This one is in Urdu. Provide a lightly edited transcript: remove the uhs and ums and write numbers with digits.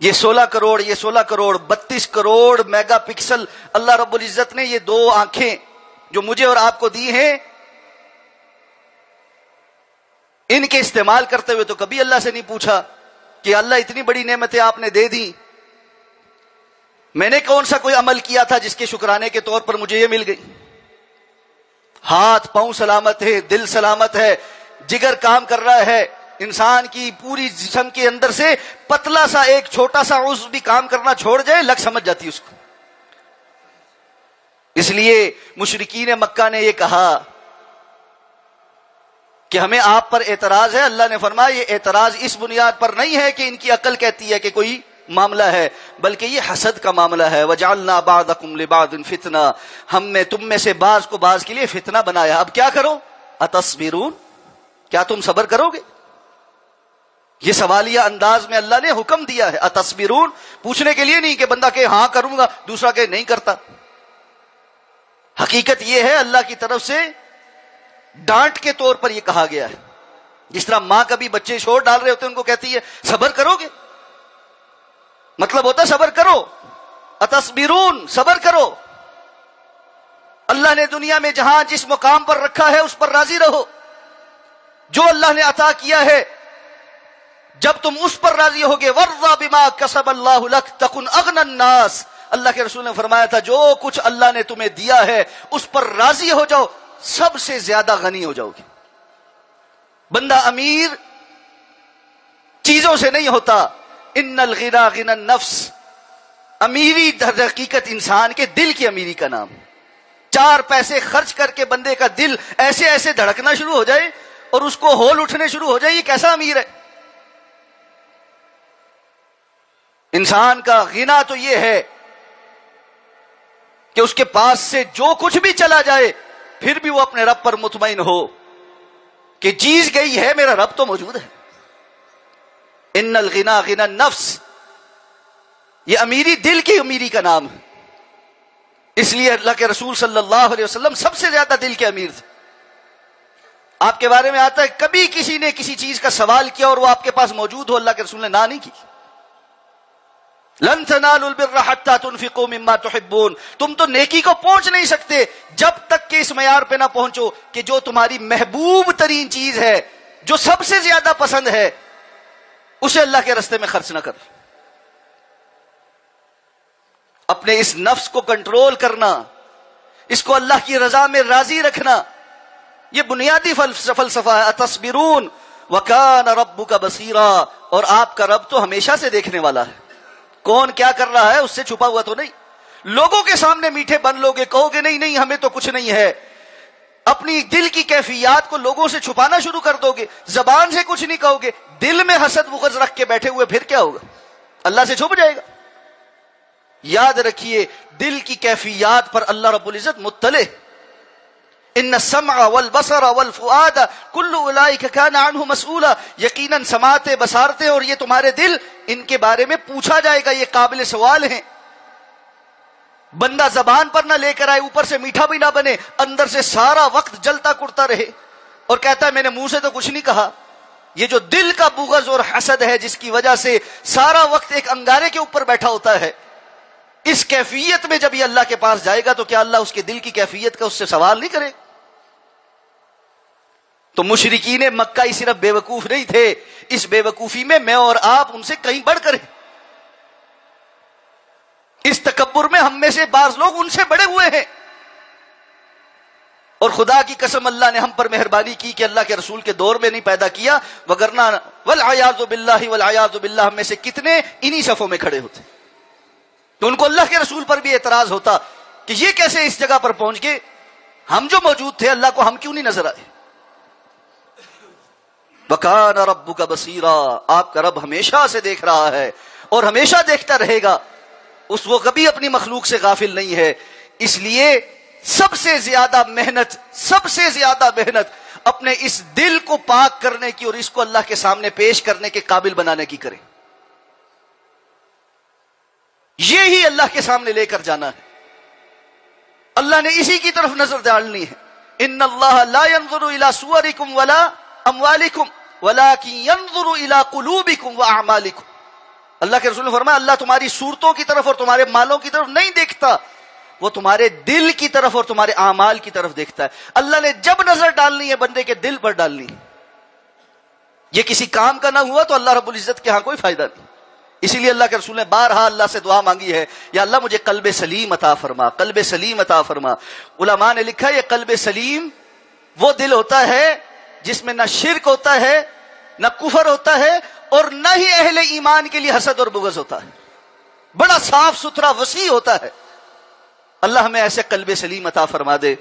یہ 16 کروڑ، یہ 16 کروڑ 32 کروڑ میگا پکسل اللہ رب العزت نے یہ 2 آنکھیں جو مجھے اور آپ کو دی ہیں، ان کے استعمال کرتے ہوئے تو کبھی اللہ سے نہیں پوچھا کہ اللہ اتنی بڑی نعمتیں آپ نے دے دی، میں نے کون سا کوئی عمل کیا تھا جس کے شکرانے کے طور پر مجھے یہ مل گئی؟ ہاتھ پاؤں سلامت ہے، دل سلامت ہے، جگر کام کر رہا ہے، انسان کی پوری جسم کے اندر سے پتلا سا ایک چھوٹا سا عضو بھی کام کرنا چھوڑ جائے لگ سمجھ جاتی اس کو۔ اس لیے مشرکین مکہ نے یہ کہا کہ ہمیں آپ پر اعتراض ہے۔ اللہ نے فرمایا یہ اعتراض اس بنیاد پر نہیں ہے کہ ان کی عقل کہتی ہے کہ کوئی معاملہ ہے، بلکہ یہ حسد کا معاملہ ہے۔ وَجَعَلْنَا بَعْضَكُمْ لِبَعْضٍ فِتْنَةً، ہم نے تم میں سے بعض کو بعض کے لیے فتنہ بنایا۔ اب کیا کرو؟ اتصبرون، کیا تم صبر کرو گے؟ یہ سوالیہ انداز میں اللہ نے حکم دیا ہے۔ اتصبرون پوچھنے کے لیے نہیں کہ بندہ کہ ہاں کروں گا، دوسرا کہ نہیں کرتا۔ حقیقت یہ ہے اللہ کی طرف سے ڈانٹ کے طور پر یہ کہا گیا ہے۔ جس طرح ماں کبھی بچے شور ڈال رہے ہوتے ہیں ان کو کہتی ہے صبر کرو گے، مطلب ہوتا ہے صبر کرو، اتصبرون صبر کرو۔ اللہ نے دنیا میں جہاں جس مقام پر رکھا ہے اس پر راضی رہو۔ جو اللہ نے عطا کیا ہے جب تم اس پر راضی ہوگے، وَرْضَى بِمَا كَسَبَ اللَّهُ لَكَ تَكُنْ أَغْنَى النَّاسِ، اللہ کے رسول نے فرمایا تھا جو کچھ اللہ نے تمہیں دیا ہے اس پر راضی ہو جاؤ، سب سے زیادہ غنی ہو جاؤ گے۔ بندہ امیر چیزوں سے نہیں ہوتا، ان الغنا غنى النفس، امیری در حقیقت انسان کے دل کی امیری کا نام۔ 4 پیسے خرچ کر کے بندے کا دل ایسے ایسے دھڑکنا شروع ہو جائے اور اس کو ہول اٹھنے شروع ہو جائے، یہ کیسا امیر ہے؟ انسان کا غنا تو یہ ہے کہ اس کے پاس سے جو کچھ بھی چلا جائے پھر بھی وہ اپنے رب پر مطمئن ہو کہ چیز گئی ہے میرا رب تو موجود ہے۔ ان الغنا غنى النفس، یہ امیری دل کی امیری کا نام ہے۔ اس لیے اللہ کے رسول صلی اللہ علیہ وسلم سب سے زیادہ دل کے امیر تھے۔ آپ کے بارے میں آتا ہے کبھی کسی نے کسی چیز کا سوال کیا اور وہ آپ کے پاس موجود ہو، اللہ کے رسول نے نہ نہیں کی۔ لن تنالوا البر حتى تنفقوا مما تحبون، تم تو نیکی کو پہنچ نہیں سکتے جب تک کہ اس معیار پہ نہ پہنچو کہ جو تمہاری محبوب ترین چیز ہے، جو سب سے زیادہ پسند ہے، اسے اللہ کے راستے میں خرچ نہ کر۔ اپنے اس نفس کو کنٹرول کرنا، اس کو اللہ کی رضا میں راضی رکھنا، یہ بنیادی فلسفہ ہے۔ اتصبرون وکان ربک بصیرا، اور آپ کا رب تو ہمیشہ سے دیکھنے والا ہے، کون کیا کر رہا ہے اس سے چھپا ہوا تو نہیں۔ لوگوں کے سامنے میٹھے بن لوگے، کہو گے نہیں نہیں ہمیں تو کچھ نہیں ہے، اپنی دل کی کیفیات کو لوگوں سے چھپانا شروع کر دو گے، زبان سے کچھ نہیں کہو گے، دل میں حسد بغض رکھ کے بیٹھے ہوئے، پھر کیا ہوگا؟ اللہ سے چھپ جائے گا۔ یاد رکھیے دل کی کیفیات پر اللہ رب العزت مطلع۔ ان السمع والبصر والفؤاد كل اولئک كان عنه مسؤولا، یقیناً سماعتیں، بصارتیں اور یہ تمہارے دل، ان کے بارے میں پوچھا جائے گا، یہ قابل سوال ہیں۔ بندہ زبان پر نہ لے کر آئے، اوپر سے میٹھا بھی نہ بنے، اندر سے سارا وقت جلتا کڑتا رہے اور کہتا ہے میں نے منہ سے تو کچھ نہیں کہا۔ یہ جو دل کا بغض اور حسد ہے جس کی وجہ سے سارا وقت ایک انگارے کے اوپر بیٹھا ہوتا ہے، اس کیفیت میں جب یہ اللہ کے پاس جائے گا تو کیا اللہ اس کے دل کی کیفیت کا اس سے سوال نہیں کرے؟ تو مشرکین مکہ ہی صرف بے وقوف نہیں تھے، اس بے وقوفی میں میں اور آپ ان سے کہیں بڑھ کر ہیں۔ اس تکبر میں ہم میں سے بعض لوگ ان سے بڑے ہوئے ہیں، اور خدا کی قسم اللہ نے ہم پر مہربانی کی کہ اللہ کے رسول کے دور میں نہیں پیدا کیا، وگرنہ والعیاذ باللہ والعیاذ باللہ ہم میں سے کتنے انہی صفوں میں کھڑے ہوتے۔ تو ان کو اللہ کے رسول پر بھی اعتراض ہوتا کہ یہ کیسے اس جگہ پر پہنچ گئے، ہم جو موجود تھے اللہ کو ہم کیوں نہیں نظر آئے؟ وَكَانَ رَبُّكَ بَصِيرًا، آپ کا رب ہمیشہ سے دیکھ رہا ہے اور ہمیشہ دیکھتا رہے گا، وہ کبھی اپنی مخلوق سے غافل نہیں ہے۔ اس لیے سب سے زیادہ محنت اپنے اس دل کو پاک کرنے کی اور اس کو اللہ کے سامنے پیش کرنے کے قابل بنانے کی کریں۔ یہی اللہ کے سامنے لے کر جانا ہے، اللہ نے اسی کی طرف نظر ڈالنی ہے۔ ان اللہ لا ينظر الى صورکم ولا اموالکم ولکن ينظر الى قلوبکم واعمالکم، اللہ کے رسول نے فرمایا اللہ تمہاری صورتوں کی طرف اور تمہارے مالوں کی طرف نہیں دیکھتا، وہ تمہارے دل کی طرف اور تمہارے اعمال کی طرف دیکھتا ہے۔ اللہ نے جب نظر ڈالنی ہے بندے کے دل پر ڈالنی ہے، یہ کسی کام کا نہ ہوا تو اللہ رب العزت کے ہاں کوئی فائدہ نہیں۔ اسی لیے اللہ کے رسول نے بارہا اللہ سے دعا مانگی ہے، یا اللہ مجھے قلب سلیم عطا فرما، قلب سلیم عطا فرما۔ علماء نے لکھا ہے یہ قلب سلیم وہ دل ہوتا ہے جس میں نہ شرک ہوتا ہے، نہ کفر ہوتا ہے، اور نہ ہی اہل ایمان کے لیے حسد اور بغض ہوتا ہے، بڑا صاف ستھرا وسیع ہوتا ہے۔ اللہ ہمیں ایسے قلب سلیم عطا فرما دے۔